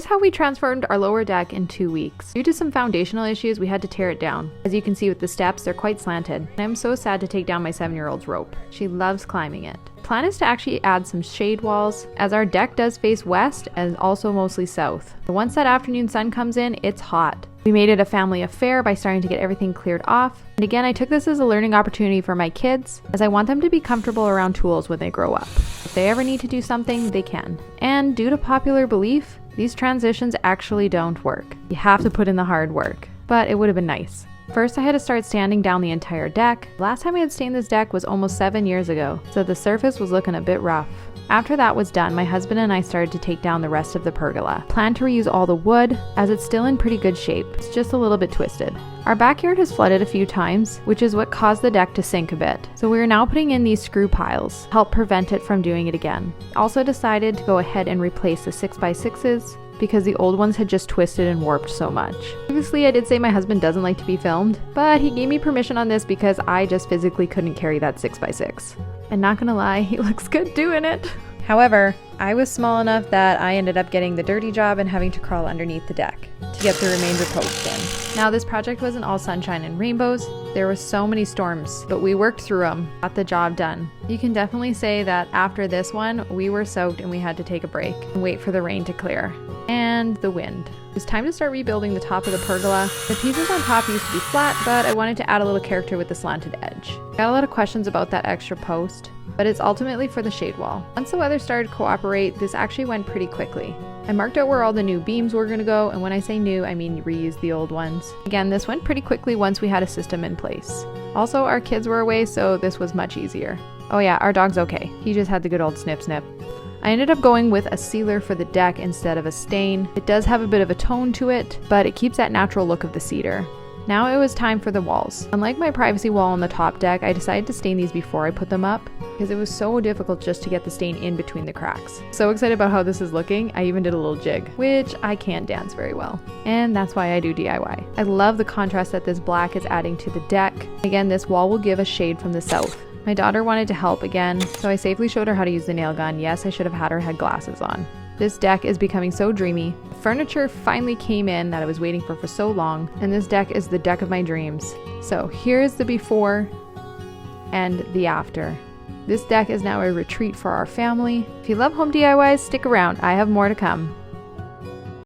This is how we transformed our lower deck in 2 weeks. Due to some foundational issues, we had to tear it down. As you can see with the steps, they're quite slanted. And I'm so sad to take down my 7-year-old's rope. She loves climbing it. Plan is to actually add some shade walls, as our deck does face west and also mostly south. But once that afternoon sun comes in, it's hot. We made it a family affair by starting to get everything cleared off. And again, I took this as a learning opportunity for my kids, as I want them to be comfortable around tools when they grow up. If they ever need to do something, they can. And due to popular belief, these transitions actually don't work. You have to put in the hard work. But it would have been nice. First, I had to start sanding down the entire deck. Last time I had stained this deck was almost 7 years ago, so the surface was looking a bit rough. After that was done, my husband and I started to take down the rest of the pergola. Plan to reuse all the wood, as it's still in pretty good shape. It's just a little bit twisted. Our backyard has flooded a few times, which is what caused the deck to sink a bit. So we are now putting in these screw piles to help prevent it from doing it again. Also decided to go ahead and replace the 6x6s, because the old ones had just twisted and warped so much. Previously, I did say my husband doesn't like to be filmed, but he gave me permission on this because I just physically couldn't carry that 6x6. And not gonna lie, he looks good doing it. However, I was small enough that I ended up getting the dirty job and having to crawl underneath the deck to get the remainder posts in. Now, this project wasn't all sunshine and rainbows. There were so many storms, but we worked through them, got the job done. You can definitely say that after this one, we were soaked and we had to take a break and wait for the rain to clear. And the wind. It was time to start rebuilding the top of the pergola. The pieces on top used to be flat, but I wanted to add a little character with the slanted edge. Got a lot of questions about that extra post, but it's ultimately for the shade wall. Once the weather started to cooperate, this actually went pretty quickly. I marked out where all the new beams were going to go, and when I say new, I mean reuse the old ones. Again, this went pretty quickly once we had a system in place. Also, our kids were away, so this was much easier. Oh yeah, our dog's okay. He just had the good old snip snip. I ended up going with a sealer for the deck instead of a stain. It does have a bit of a tone to it, but it keeps that natural look of the cedar. Now it was time for the walls. Unlike my privacy wall on the top deck, I decided to stain these before I put them up because it was so difficult just to get the stain in between the cracks. So excited about how this is looking, I even did a little jig, which I can't dance very well. And that's why I do DIY. I love the contrast that this black is adding to the deck. Again, this wall will give a shade from the south. My daughter wanted to help again, so I safely showed her how to use the nail gun. Yes, I should have had her had glasses on. This deck is becoming so dreamy. Furniture finally came in that I was waiting for so long, and this deck is the deck of my dreams. So here's the before and the after. This deck is now a retreat for our family. If you love home DIYs, stick around. I have more to come.